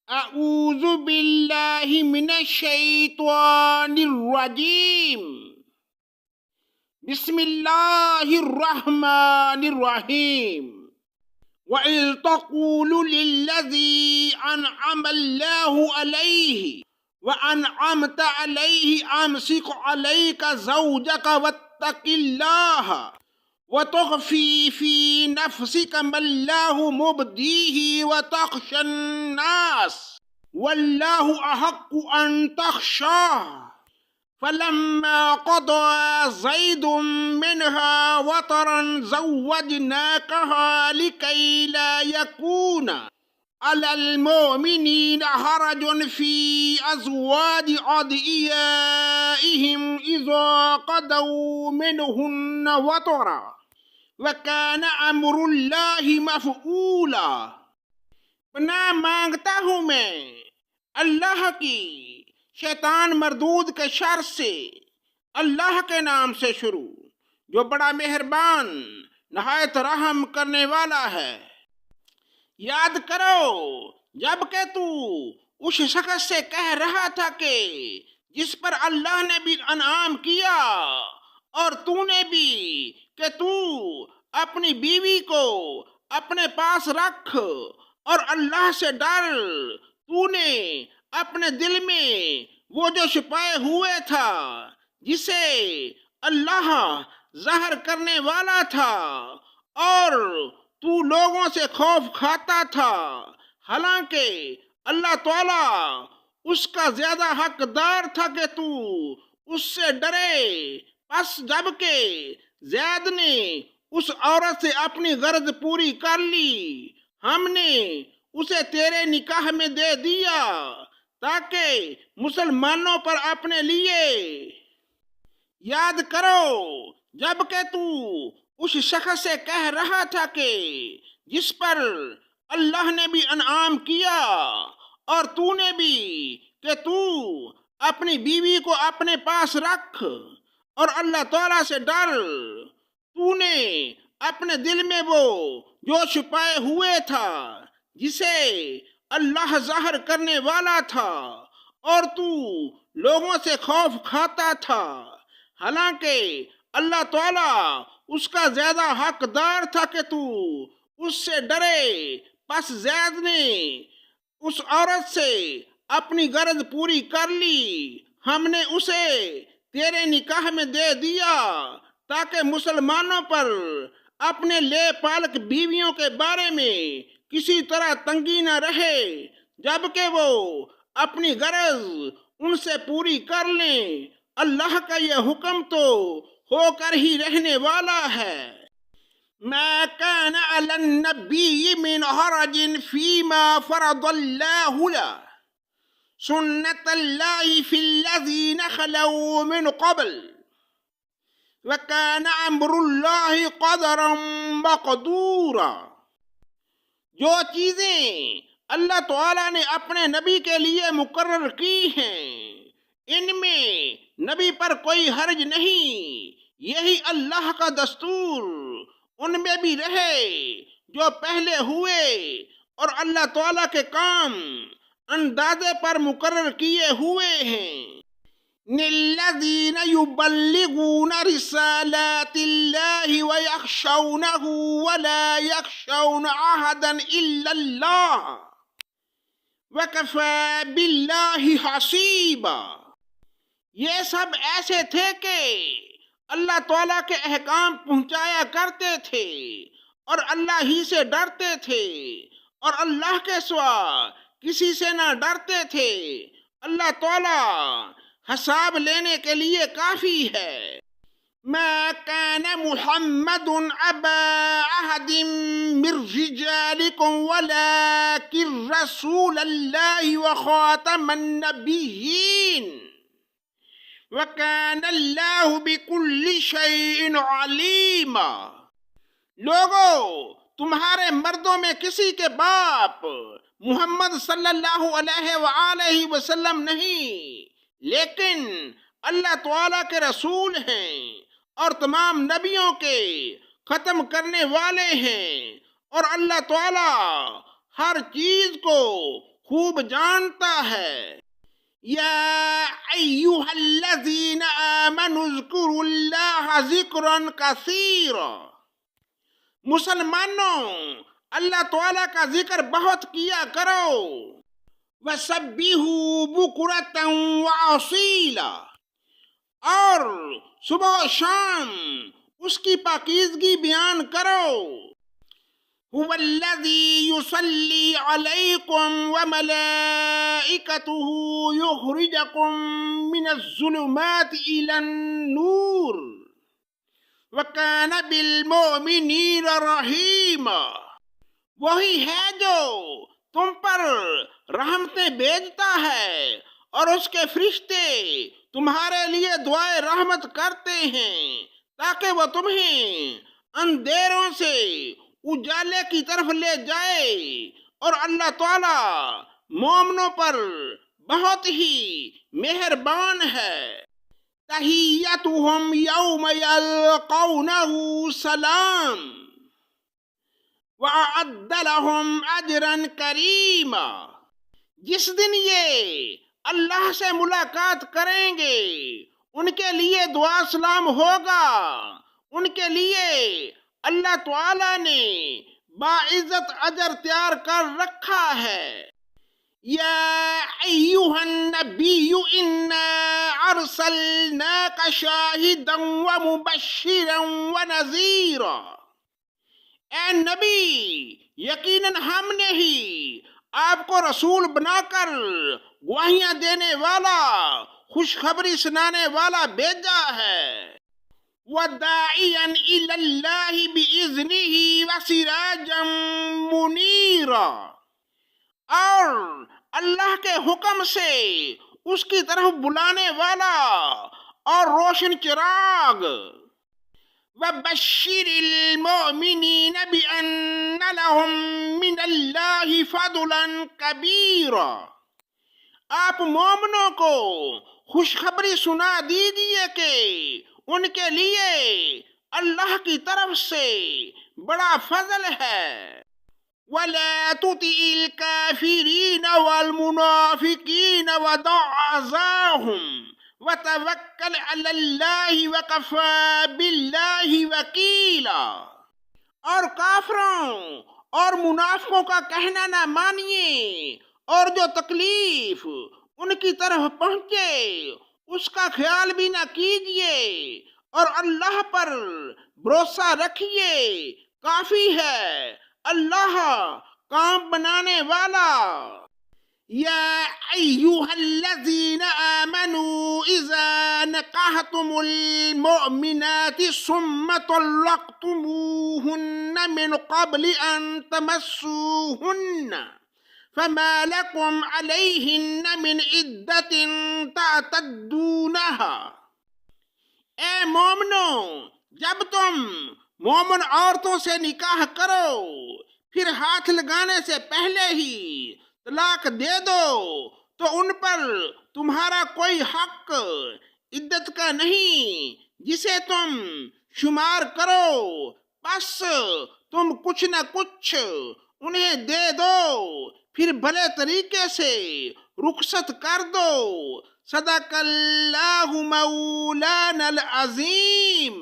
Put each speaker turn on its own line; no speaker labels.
اعوذ باللہ من الشیطان الرجیم بسم اللہ الرحمن الرحیم وَإِذْ تَقُولُ لِلَّذِي أَنْعَمَ اللَّهُ عَلَيْهِ وَأَنْعَمْتَ عَلَيْهِ أَمْسِكْ عَلَيْكَ زَوْجَكَ وَاتَّقِ اللَّهَ وَتُخْفِي فِي نَفْسِكَ مَا اللَّهُ مُبْدِيهِ وَتَخْشَى النَّاسَ وَاللَّهُ أَحَقُّ أَن تَخْشَاهُ فَلَمَّا قَضَى زَيْدٌ مِّنْهَا وَطَرًا زَوَّجْنَاكَهَا لِكَيْ لَا يَكُونَ عَلَى الْمُؤْمِنِينَ حَرَجٌ فِي أَزْوَاجِ أَدْعِيَائِهِمْ إِذَا قَضَوْا مِنْهُنَّ وَطَرًا وَكَانَ أَمْرُ اللَّهِ مَفْعُولًا۔ پناہ مانگتا ہوں میں اللہ کی شیطان مردود کے شر سے، اللہ کے نام سے شروع جو بڑا مہربان نہایت رحم کرنے والا ہے۔ یاد کرو جب کہ تو اس شخص سے کہہ رہا تھا کہ جس پر اللہ نے بھی انعام کیا، اور تو نے بھی کہ تو اپنی بیوی کو اپنے پاس رکھ اور اللہ سے ڈر۔ تو نے اپنے دل میں وہ جو چھپائے ہوئے تھا جسے اللہ ظاہر کرنے والا تھا، اور تو لوگوں سے خوف کھاتا تھا، حالانکہ اللہ تعالیٰ اس کا زیادہ حقدار تھا کہ تو اس سے ڈرے۔ پس جب کہ زید نے اس عورت سے اپنی غرض پوری کر لی، ہم نے اسے تیرے نکاح میں دے دیا تاکہ مسلمانوں پر اپنے لیے۔ یاد کرو جب کہ تو اس شخص سے کہہ رہا تھا کہ جس پر اللہ نے بھی انعام کیا، اور تو نے بھی کہ تو اپنی بیوی کو اپنے پاس رکھ اور اللہ تعالیٰ سے ڈر۔ تو نے اپنے دل میں وہ جو چھپائے ہوئے تھا جسے اللہ ظاہر کرنے والا تھا، اور تو لوگوں سے خوف کھاتا تھا، حالانکہ اللہ تعالیٰ اس کا زیادہ حقدار تھا کہ تو اس سے ڈرے۔ پس زید نے اس عورت سے اپنی غرض پوری کر لی، ہم نے اسے تیرے نکاح میں دے دیا تاکہ مسلمانوں پر اپنے لے پالک بیویوں کے بارے میں کسی طرح تنگی نہ رہے، جبکہ وہ اپنی غرض ان سے پوری کر لیں۔ اللہ کا یہ حکم تو ہو کر ہی رہنے والا ہے۔ ما كان على النبي من حرج فيما فرض الله له سنة الله في الذين خلوا من قبل وكان أمر الله قدرا مقدورا۔ جو چیزیں اللہ تعالیٰ نے اپنے نبی کے لیے مقرر کی ہیں، ان میں نبی پر کوئی حرج نہیں، یہی اللہ کا دستور ان میں بھی رہے جو پہلے ہوئے، اور اللہ تعالیٰ کے کام اندازے پر مقرر کیے ہوئے ہیں۔ الذین یبلغون رسالات اللہ ویخشونہ ولا یخشون احدا الا اللہ وکفی باللہ حسیبا۔ یہ سب ایسے تھے کہ اللہ تعالیٰ کے احکام پہنچایا کرتے تھے اور اللہ ہی سے ڈرتے تھے، اور اللہ کے سوا کسی سے نہ ڈرتے تھے۔ اللہ تعالیٰ حساب لینے کے لیے کافی ہے۔ ما كان محمد أبا أحد من رجالكم ولكن رسول الله وخاتم النبيين وَكَانَ اللَّهُ بِكُلِّ شَيْءٍ عَلِيمًا۔ لوگو، تمہارے مردوں میں کسی کے باپ محمد صلی اللہ علیہ وآلہ وسلم نہیں، لیکن اللہ تعالیٰ کے رسول ہیں اور تمام نبیوں کے ختم کرنے والے ہیں، اور اللہ تعالیٰ ہر چیز کو خوب جانتا ہے۔ یا ایھا الذین آمنوا اذکروا اللہ ذکرا کثیرا، مسلمانوں اللہ تعالیٰ کا ذکر بہت کیا کرو۔ وَسَبِّحُوا بُکْرَةً وَأَصِیلًا، اور صبح و شام اس کی پاکیزگی بیان کرو۔ هُوَ الَّذِي يُصَلِّي عَلَيْكُمْ وَمَلَائِكَتُهُ يُخْرِجُكُم مِّنَ الظُّلُمَاتِ إِلَى النُّورِ وَكَانَ بِالْمُؤْمِنِينَ رَحِيمًا، وہی ہے جو تم پر رحمتیں بھیجتا ہے اور اس کے فرشتے تمہارے لیے دعائے رحمت کرتے ہیں تاکہ وہ تمہیں اندھیروں سے اجالے کی طرف لے جائے، اور اللہ تعالیٰ مومنوں پر بہت ہی مہربان ہے۔ تحیتہم یوم یلقونہ سلام وَأَعَدَّ لَهُمْ أَجْرًا كَرِيمًا، جس دن یہ اللہ سے ملاقات کریں گے ان کے لیے دعا سلام ہوگا، ان کے لیے اللہ تعالیٰ نے باعزت اجر تیار کر رکھا ہے۔ یا ایھا النبی انا ارسلناک شاہدا ومبشرا ونذیرا، اے نبی یقیناً ہم نے ہی آپ کو رسول بنا کر گواہیاں دینے والا، خوشخبری سنانے والا بھیجا ہے۔ وَدَاعِيًا إِلَى اللَّهِ بِإِذْنِهِ وَسِرَاجًا مُنِيرًا، اور اللہ کے حکم سے اس کی طرف بلانے والا اور روشن چراغ۔ وَبَشِّرِ الْمُؤْمِنِينَ بِأَنَّ لَهُم مِّنَ اللَّهِ فَضْلًا كَبِيرًا، آپ مومنوں کو خوشخبری سنا دیجئے کہ ان کے لیے اللہ کی طرف سے بڑا فضل ہے۔ وَلَا تُطِعِ الْكَافِرِينَ وَالْمُنَافِقِينَ وَدَعْ أَذَاهُمْ وَتَوَكَّلْ عَلَى اللَّهِ وَكَفَى بِاللَّهِ وَكِيلًا، اور کافروں اور منافقوں کا کہنا نہ مانیے، اور جو تکلیف ان کی طرف پہنچے اس کا خیال بھی نہ کیجیے، اور اللہ پر بھروسہ رکھیے، کافی ہے اللہ کام بنانے والا۔ یا ایھا الذین آمنوا اذا نکحتم المؤمنات ثم طلقتموہن من قبل ان تمسوہن فما لكم علیہن من عدت تعتدونها، اے مومنو جب تم مومن عورتوں سے نکاح کرو پھر ہاتھ لگانے سے پہلے ہی طلاق دے دو تو ان پر تمہارا کوئی حق عدت کا نہیں جسے تم شمار کرو، پس تم کچھ نہ کچھ انہیں دے دو، پھر بھلے طریقے سے رخصت کر دو۔ صدق اللہ مولانا العظیم۔